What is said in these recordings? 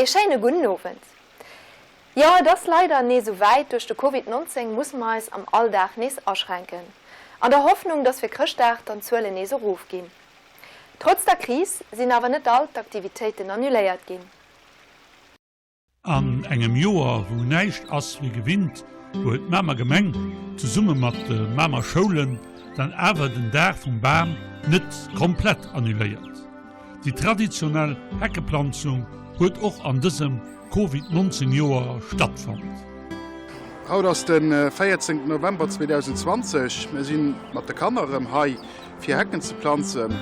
E scheine guten Abend. Ja, das leider nicht so weit. Durch die Covid-19 muss man es am Alltag nicht einschränken. An der Hoffnung, dass wir Christtag dann zu nicht so ruf gehen. Trotz der Krise sind aber nicht alle Aktivitäten annulliert gehen. An engem Joer, wo neicht ass wie gewinnt, wo et Mammer Gemeng zu Summe mat de Mammer Scholen, dann awer den Dach vum Baum net komplett annuléiert. Die traditionelle Heckeplanzung huet och an diesem Covid-19 Joer stattfand. Haut ass den 14. November 2020 wir sinn mat de Kannerem Hai 4 Hecken ze planzen.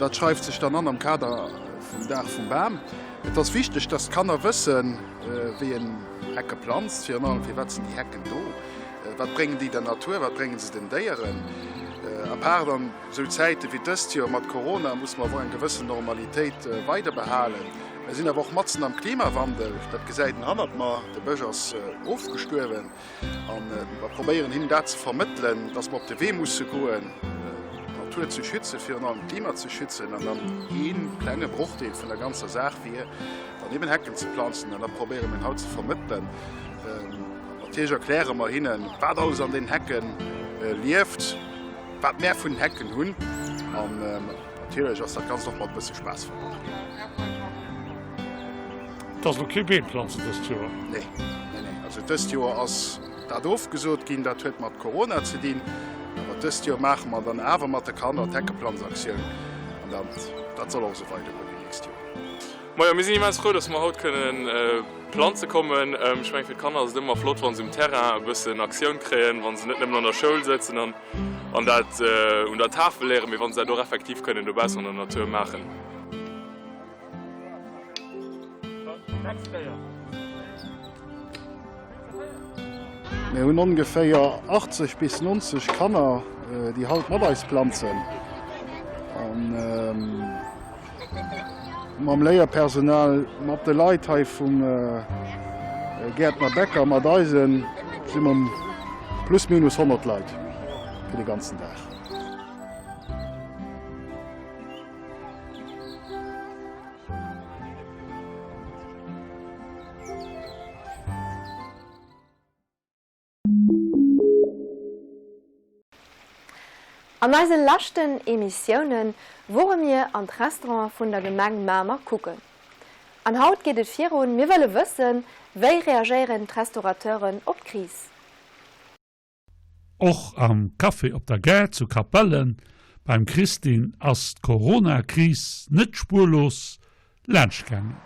Dat schreift sich dann an am Kader vum Dach vum Baum. Et ass wichtig, dat Kanner wëssen wie en Hecke planzt, fir wie wetzen die Hecken do. Wat bringen die der Natur, wat bringen sie den Déieren? Apart an so Zeite wie dëst hier mat Corona muss man wo en gewisse Normalitéit weiter behalen. Wir sind aber auch Matzen am Klimawandel, dat gesäiten 100 Mal de Bëgers aufgestuerwen. Wir probieren hin dat zu vermitteln, dass man op de Weh muss goen. Natur zu schützen, für ein Klima zu schützen und dann ein kleiner Bruchteil von der ganzen Sache wie daneben Hecken zu pflanzen und dann probieren wir halt zu vermitteln. Natürlich erklären wir ihnen, was aus an den Hecken läuft, was mehr von den Hecken haben. Und natürlich ist das ganz noch mal ein bisschen Spaß verbunden. Das ist noch kein Beetpflanzen das Jahr? Nein. Also das Jahr ist das aufgesucht, ging das mit Corona zu dienen. Aber das Jahr machen wir dann einfach mit der Kanner Heckeplantaktion. Und das soll auch so weitergehen nächstes Jahr. Ja, wir sind immer froh, dass wir heute können Pflanzen kommen. Ich meine, für die Kanner ist es immer flott, wenn sie im Terrain ein bisschen Aktion kriegen, wenn sie nicht immer an der Schule sitzen und das an der Tafel lernen, wenn sie das auch effektiv können, du besser in der Natur machen. Wir haben ungefähr 80 bis 90 Kanner, die halt Modeis pflanzen. Mit dem Lehrpersonal, mit den Leuten vom Gärtner Becker, mit uns sind wir plus minus 100 Leute für den ganzen Tag. An unseren letzten Emissionen wollen wir an das Restaurant von der Gemeinde Mama gucken. An heute geht es darum, wir wollen wissen, wie reagieren die Restaurateuren auf die Krise. Auch am Café op der Gär zu Kapellen beim Christin as Corona-Krise nicht spurlos Lunch gegangen.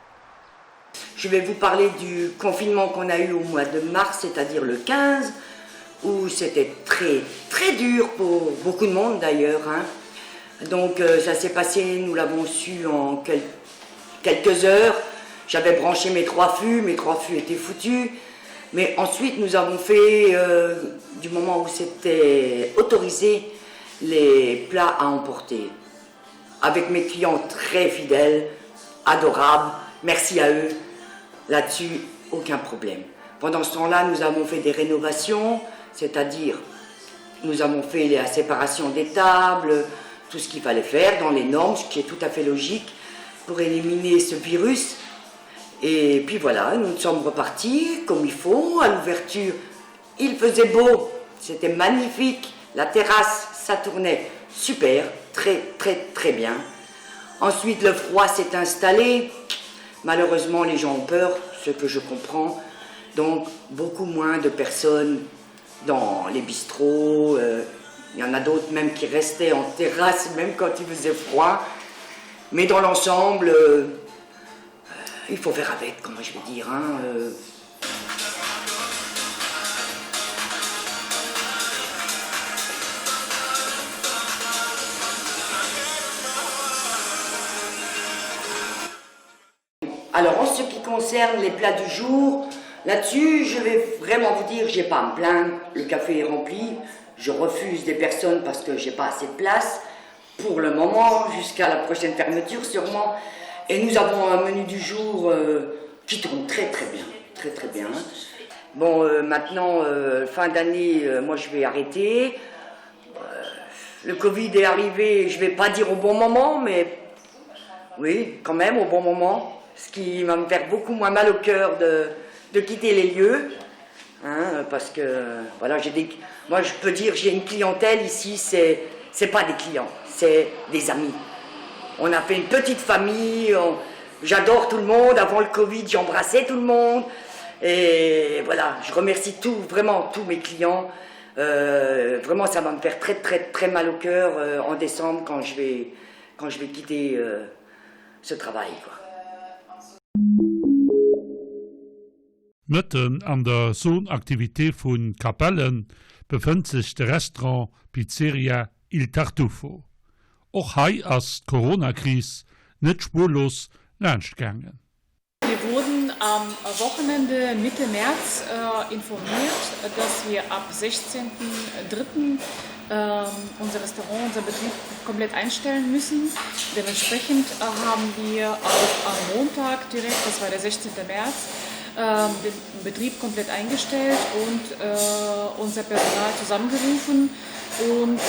Je vais vous parler du confinement qu'on a eu au mois de mars, c'est-à-dire le 15, où c'était très dur pour beaucoup de monde d'ailleurs. Donc ça s'est passé, nous l'avons su en quelques heures. J'avais branché mes 3 fûts étaient foutus. Mais ensuite nous avons fait, du moment où c'était autorisé, les plats à emporter. Avec mes clients très fidèles, adorables, merci à eux. Là-dessus, aucun problème. Pendant ce temps-là, nous avons fait des rénovations, c'est-à-dire nous avons fait la séparation des tables, tout ce qu'il fallait faire dans les normes, ce qui est tout à fait logique pour éliminer ce virus. Et puis voilà, nous sommes repartis comme il faut. À l'ouverture, il faisait beau, c'était magnifique. La terrasse, ça tournait super, très bien. Ensuite, le froid s'est installé. Malheureusement, les gens ont peur, ce que je comprends. Donc, beaucoup moins de personnes dans les bistrots. Il y en a d'autres même qui restaient en terrasse, même quand il faisait froid. Mais dans l'ensemble, il faut faire avec, comment je vais dire. Alors, en ce qui concerne les plats du jour, là-dessus, je vais vraiment vous dire, j'ai pas à me plaindre, le café est rempli, je refuse des personnes parce que j'ai pas assez de place, pour le moment, jusqu'à la prochaine fermeture sûrement. Et nous avons un menu du jour qui tourne très bien. Bon, maintenant, fin d'année, moi je vais arrêter. Le Covid est arrivé, je vais pas dire au bon moment, mais oui, quand même au bon moment. ce qui va me faire beaucoup moins mal au cœur de quitter les lieux. Hein, parce que voilà, moi je peux dire j'ai une clientèle ici, c'est pas des clients, c'est des amis. On a fait une petite famille, j'adore tout le monde, avant le Covid j'embrassais tout le monde et voilà, je remercie vraiment tous mes clients. Vraiment ça va me faire très très très mal au cœur en décembre quand je vais quitter ce travail, quoi. Mitten an der Sohnaktivité vun Kapellen befindt sich de Restaurant Pizzeria Il Tartufo. Och hai as Corona-Krise net spurlos lernstgängen. Wir wurden am Wochenende Mitte März informiert, dass wir ab 16.03. Unser Restaurant, unser Betrieb komplett einstellen müssen. Dementsprechend haben wir auch am Montag direkt, das war der 16. März, den Betrieb komplett eingestellt und unser Personal zusammengerufen und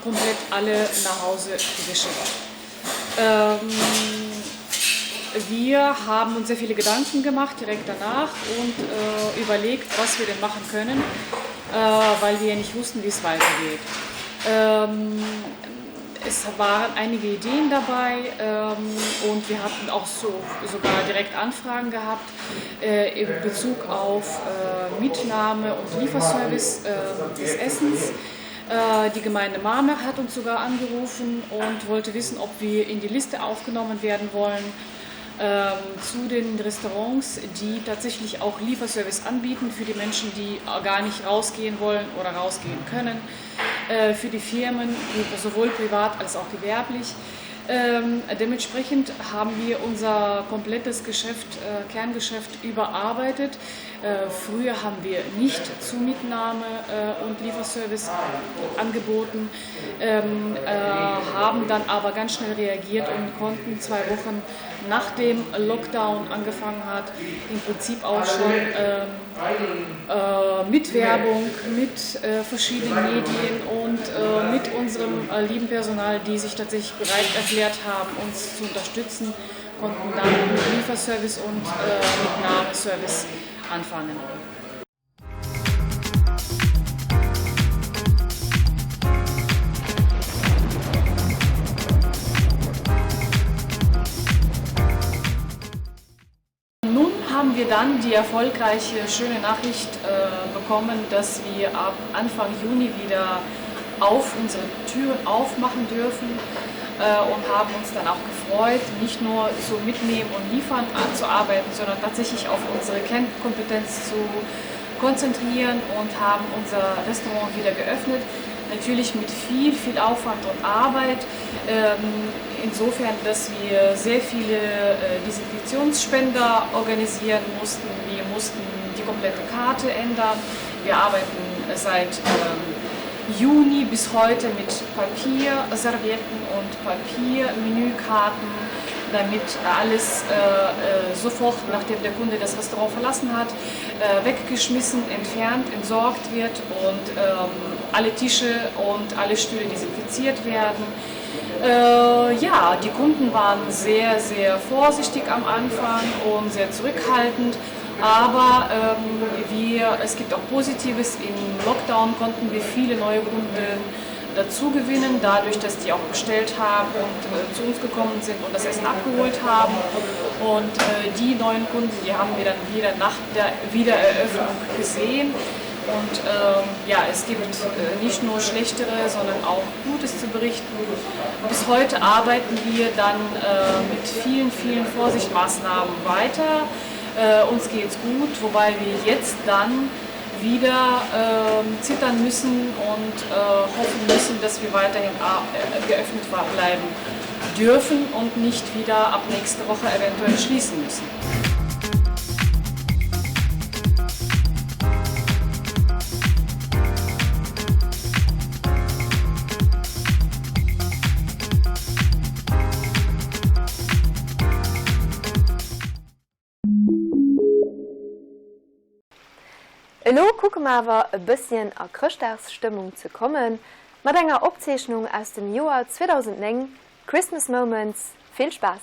komplett alle nach Hause geschickt. Wir haben uns sehr viele Gedanken gemacht direkt danach und überlegt, was wir denn machen können, weil wir nicht wussten, wie es weitergeht. Es waren einige Ideen dabei und wir hatten auch sogar direkt Anfragen gehabt in Bezug auf Mitnahme und Lieferservice des Essens. Die Gemeinde Marmach hat uns sogar angerufen und wollte wissen, ob wir in die Liste aufgenommen werden wollen zu den Restaurants, die tatsächlich auch Lieferservice anbieten für die Menschen, die gar nicht rausgehen wollen oder rausgehen können, für die Firmen, sowohl privat als auch gewerblich. Dementsprechend haben wir unser komplettes Geschäft, Kerngeschäft überarbeitet. Früher haben wir nicht Zumitnahme und Lieferservice angeboten, haben dann aber ganz schnell reagiert und konnten 2 Wochen nachdem Lockdown angefangen hat, im Prinzip auch schon mit Werbung, mit verschiedenen Medien und mit unserem lieben Personal, die sich tatsächlich bereit erklärt haben, uns zu unterstützen, konnten dann mit Lieferservice und Mitnahmeservice anfangen. Nun haben wir dann die erfolgreiche, schöne Nachricht bekommen, dass wir ab Anfang Juni wieder unsere Türen aufmachen dürfen und haben uns dann auch gefreut, nicht nur so mitnehmen und liefern anzuarbeiten, sondern tatsächlich auf unsere Kernkompetenz zu konzentrieren und haben unser Restaurant wieder geöffnet. Natürlich mit viel, viel Aufwand und Arbeit. Insofern, dass wir sehr viele Desinfektionsspender organisieren mussten. Wir mussten die komplette Karte ändern. Wir arbeiten seit Juni bis heute mit Papierservietten und Papiermenükarten, damit alles sofort, nachdem der Kunde das Restaurant verlassen hat, weggeschmissen, entfernt, entsorgt wird und alle Tische und alle Stühle desinfiziert werden. Ja, die Kunden waren sehr, sehr vorsichtig am Anfang und sehr zurückhaltend. Aber es gibt auch Positives. Im Lockdown konnten wir viele neue Kunden dazu gewinnen, dadurch, dass die auch bestellt haben und zu uns gekommen sind und das Essen abgeholt haben. Und die neuen Kunden, die haben wir dann wieder nach der Wiedereröffnung gesehen. Und ja, es gibt nicht nur schlechtere, sondern auch Gutes zu berichten. Bis heute arbeiten wir dann mit vielen, vielen Vorsichtsmaßnahmen weiter. Uns geht's gut, wobei wir jetzt dann wieder zittern müssen und hoffen müssen, dass wir weiterhin geöffnet bleiben dürfen und nicht wieder ab nächste Woche eventuell schließen müssen. Lo gucken wir aber ein bisschen a Christachsstimmung zu kommen, mit einer Abzeichnung aus dem Jahr 2009, Christmas Moments. Viel Spaß!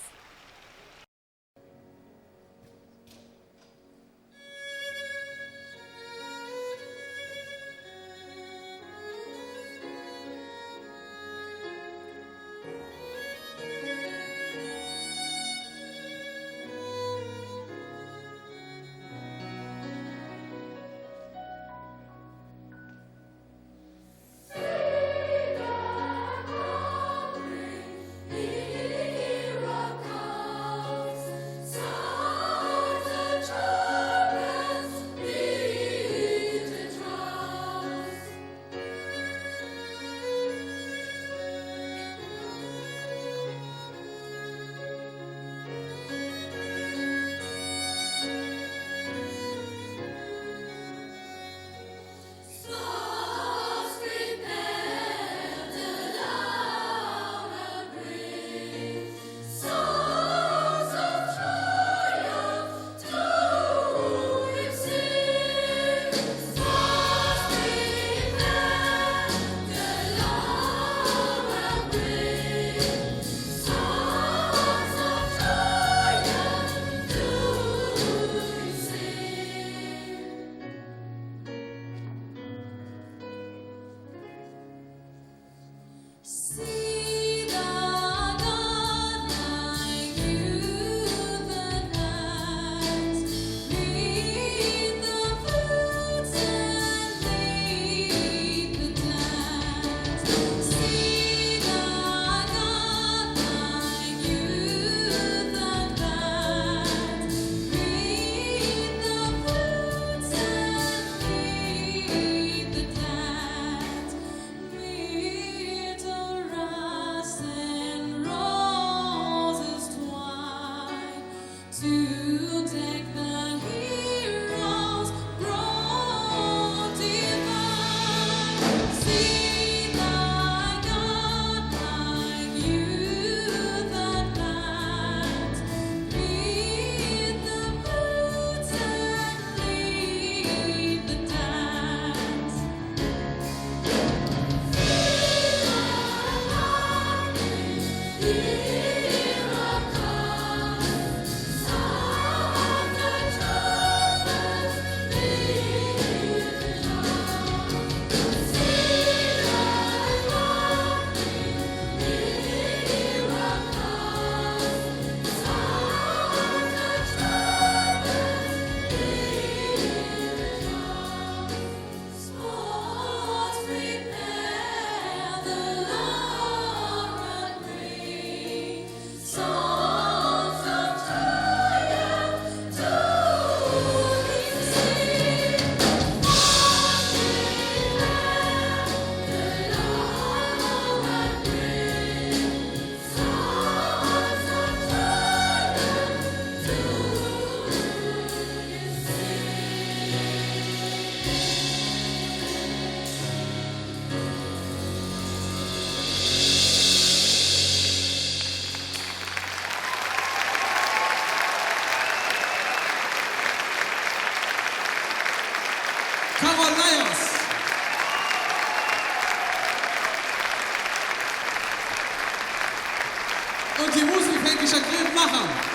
Richard Grill machen.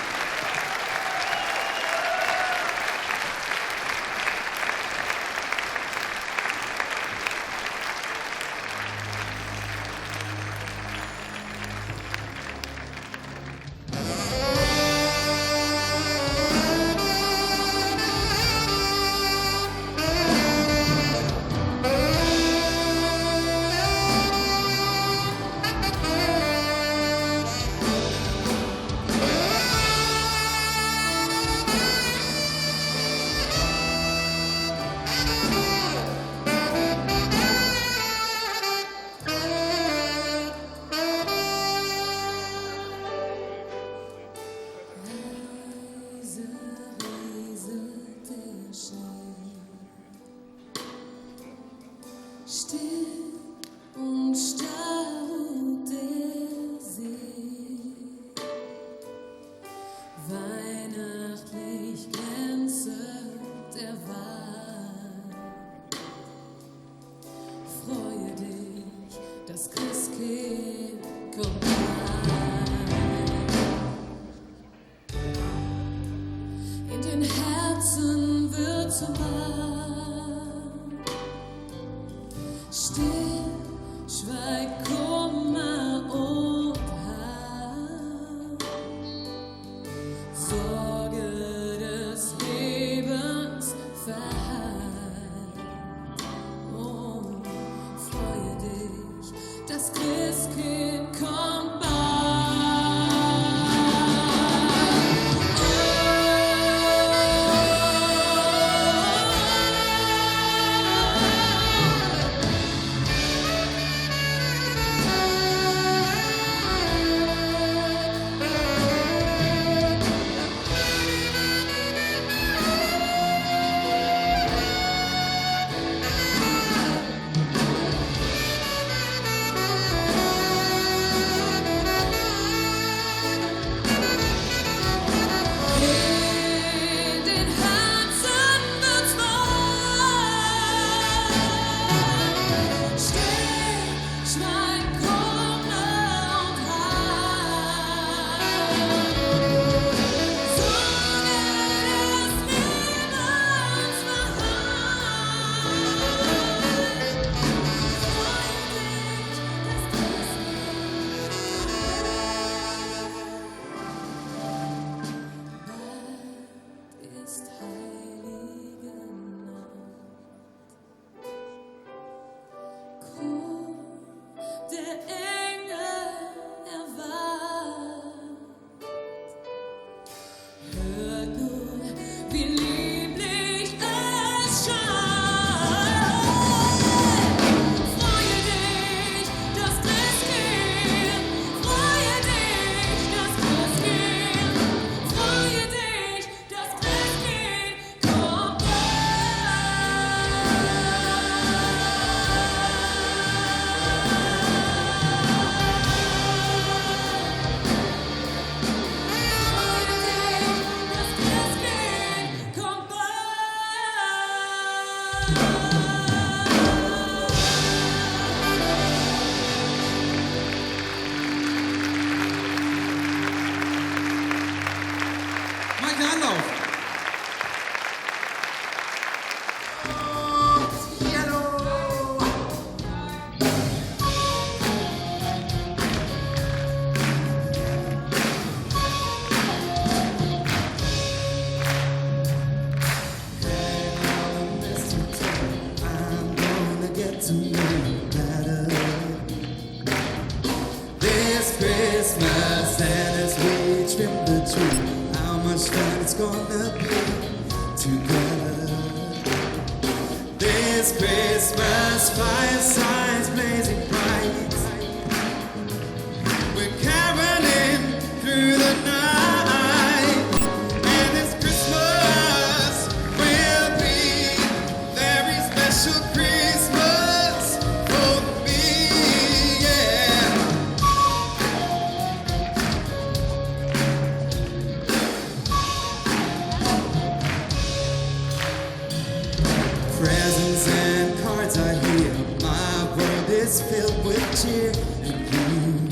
Filled with cheer and you.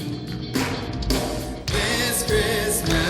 This Christmas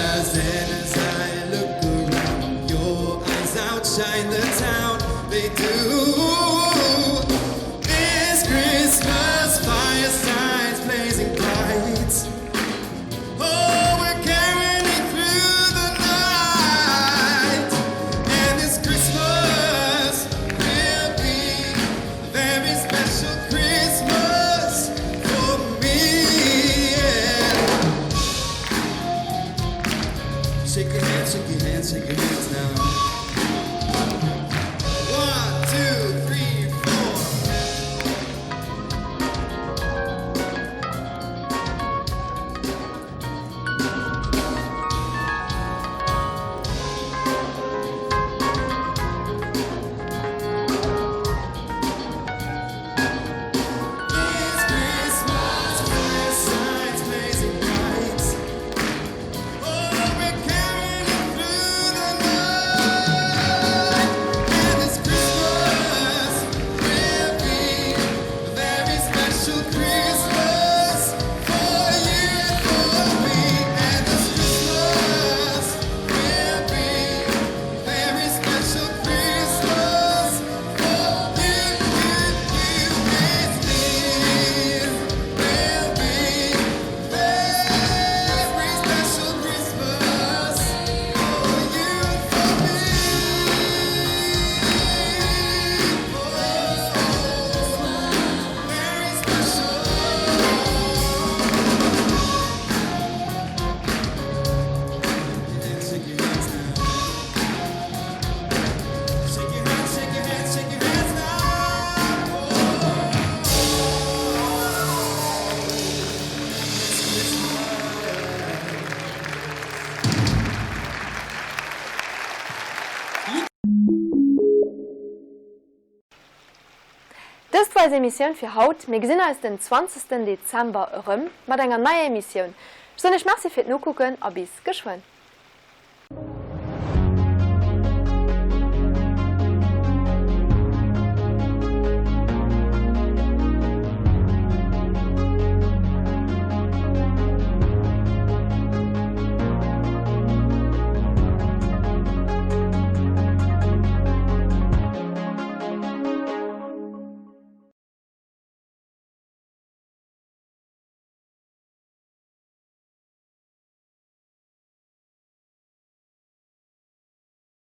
war als Emission für Haut. Wir sehen uns den 20. Dezember rum mit einer neuen Emission. Ich soll nicht merci für das Nugucken, aber bis geschwind.